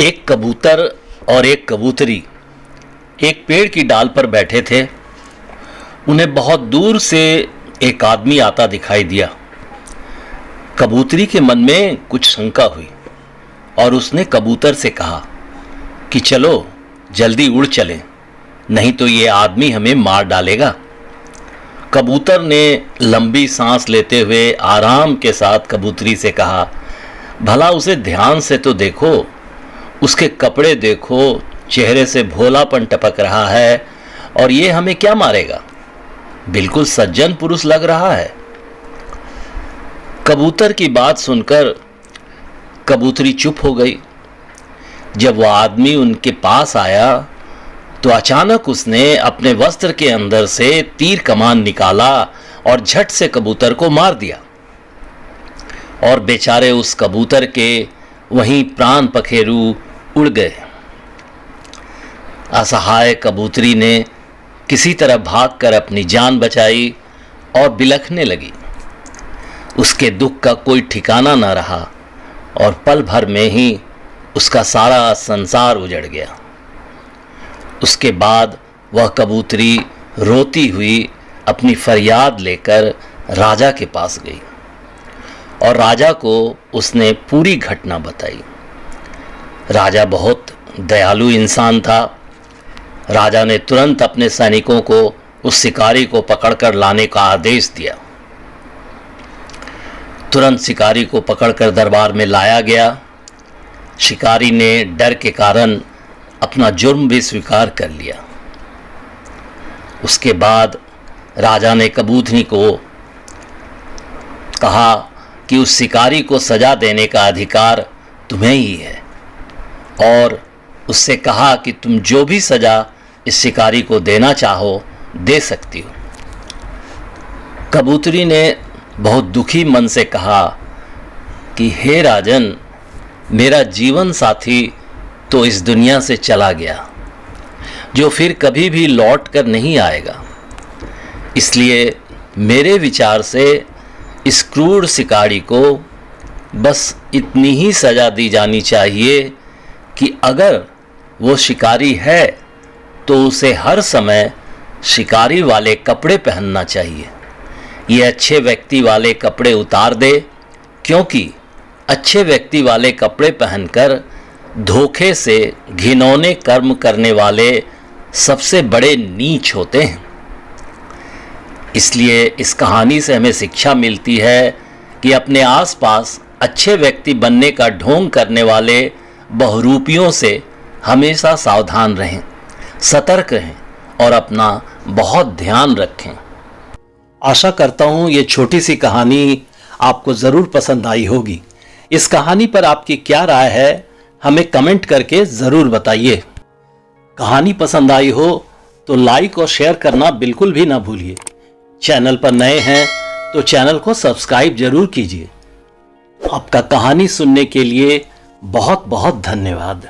एक कबूतर और एक कबूतरी एक पेड़ की डाल पर बैठे थे। उन्हें बहुत दूर से एक आदमी आता दिखाई दिया। कबूतरी के मन में कुछ शंका हुई और उसने कबूतर से कहा कि चलो जल्दी उड़ चलें, नहीं तो ये आदमी हमें मार डालेगा। कबूतर ने लंबी सांस लेते हुए आराम के साथ कबूतरी से कहा, भला उसे ध्यान से तो देखो, उसके कपड़े देखो, चेहरे से भोलापन टपक रहा है और ये हमें क्या मारेगा, बिल्कुल सज्जन पुरुष लग रहा है। कबूतर की बात सुनकर कबूतरी चुप हो गई। जब वह आदमी उनके पास आया तो अचानक उसने अपने वस्त्र के अंदर से तीर कमान निकाला और झट से कबूतर को मार दिया और बेचारे उस कबूतर के वहीं प्राण पखेरु उड़ गए। असहाय कबूतरी ने किसी तरह भागकर अपनी जान बचाई और बिलखने लगी। उसके दुख का कोई ठिकाना न रहा और पल भर में ही उसका सारा संसार उजड़ गया। उसके बाद वह कबूतरी रोती हुई अपनी फरियाद लेकर राजा के पास गई और राजा को उसने पूरी घटना बताई। राजा बहुत दयालु इंसान था। राजा ने तुरंत अपने सैनिकों को उस शिकारी को पकड़कर लाने का आदेश दिया। तुरंत शिकारी को पकड़कर दरबार में लाया गया। शिकारी ने डर के कारण अपना जुर्म भी स्वीकार कर लिया। उसके बाद राजा ने कबूतरी को कहा कि उस शिकारी को सजा देने का अधिकार तुम्हें ही है और उससे कहा कि तुम जो भी सजा इस शिकारी को देना चाहो दे सकती हो। कबूतरी ने बहुत दुखी मन से कहा कि हे राजन, मेरा जीवन साथी तो इस दुनिया से चला गया, जो फिर कभी भी लौट कर नहीं आएगा। इसलिए मेरे विचार से इस क्रूर शिकारी को बस इतनी ही सजा दी जानी चाहिए कि अगर वो शिकारी है तो उसे हर समय शिकारी वाले कपड़े पहनना चाहिए। ये अच्छे व्यक्ति वाले कपड़े उतार दे, क्योंकि अच्छे व्यक्ति वाले कपड़े पहनकर धोखे से घिनौने कर्म करने वाले सबसे बड़े नीच होते हैं। इसलिए इस कहानी से हमें शिक्षा मिलती है कि अपने आसपास अच्छे व्यक्ति बनने का ढोंग करने वाले बहुरूपियों से हमेशा सावधान रहें, सतर्क रहें और अपना बहुत ध्यान रखें। आशा करता हूँ ये छोटी सी कहानी आपको ज़रूर पसंद आई होगी। इस कहानी पर आपकी क्या राय है, हमें कमेंट करके ज़रूर बताइए। कहानी पसंद आई हो तो लाइक और शेयर करना बिल्कुल भी ना भूलिए। चैनल पर नए हैं तो चैनल को सब्सक्राइब जरूर कीजिए। आपका कहानी सुनने के लिए बहुत बहुत धन्यवाद।